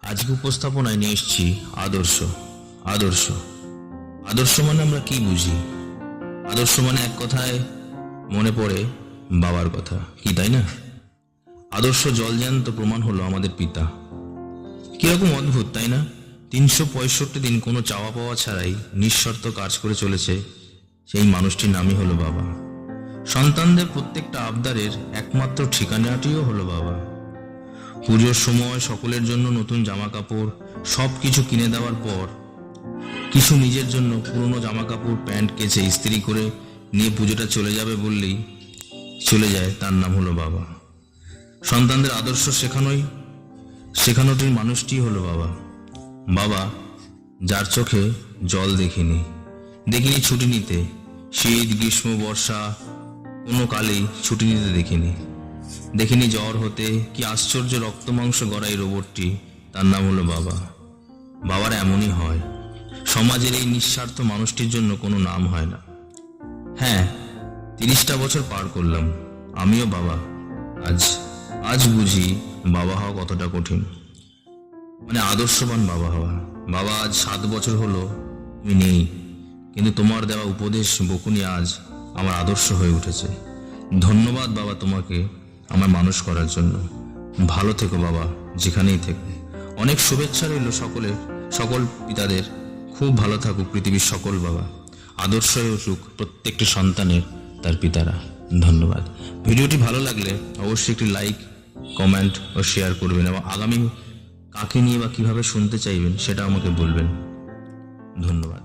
আজকে উপস্থাপনায় নিয়ে এসেছি আদর্শ। আদর্শ আদর্শ মানে আমরা কি বুঝি? আদর্শ মানে এক কথায় মনে পড়ে বাবার কথা, কি তাই না? আদর্শ জলজ্যান্ত প্রমাণ হলো আমাদের পিতা। কিরকম অদ্ভুত তাই না? 365 দিন কোনো চাওয়া পাওয়া ছাড়াই নিঃশর্ত কাজ করে চলেছে সেই মানুষটির নামই হলো বাবা। সন্তানদের প্রত্যেকটা আবদারের একমাত্র ঠিকানাটিও হলো বাবা। পুজোর সময় সকলের জন্য নতুন জামা কাপড় সব কিছু কিনে দেওয়ার পর কিছু নিজের জন্য পুরনো জামা কাপড় প্যান্ট কেচে ইস্ত্রি করে নিয়ে পুজোটা চলে যাবে বললেই চলে যায়, তার নাম হলো বাবা। সন্তানদের আদর্শ শেখানোটির মানুষটি হলো বাবা। বাবা যার চোখে জল দেখিনি ছুটি নিতে, শীত গ্রীষ্ম বর্ষা কোনো কালেই ছুটি নিতে দেখিনি জ্বর হতে, কি আশ্চর্য রক্ত মাংস গড়া এই রোবটটি, তার নাম হলো বাবা। বাবার এমনই হয়, সমাজের এই নিঃস্বার্থ মানুষটির জন্য কোনো নাম হয় না। হ্যাঁ, 30টা বছর পার করলাম, আমিও বাবা। আজ বুঝি বাবা হওয়া কতটা কঠিন, মানে আদর্শবান বাবা হওয়া। বাবা, আজ 7 বছর হলো তুমি নেই, কিন্তু তোমার দেওয়া উপদেশ বকুনি আজ আমার আদর্শ হয়ে উঠেছে। ধন্যবাদ বাবা তোমাকে আমার মানুষ করার জন্য। ভালো থেকো বাবা, যেখানেই থেকো। অনেক শুভেচ্ছা রইল সকল পিতাদের। খুব ভালো থাকুক পৃথিবীর সকল বাবা, আদর্শ হয়ে উঠুক প্রত্যেকটি সন্তানের তার পিতারা। ধন্যবাদ। ভিডিওটি ভালো লাগলে অবশ্যই একটি লাইক, কমেন্ট ও শেয়ার করবেন, এবং আগামী কাকে নিয়ে বা কিভাবে শুনতে চাইবেন সেটা আমাকে বলবেন। ধন্যবাদ।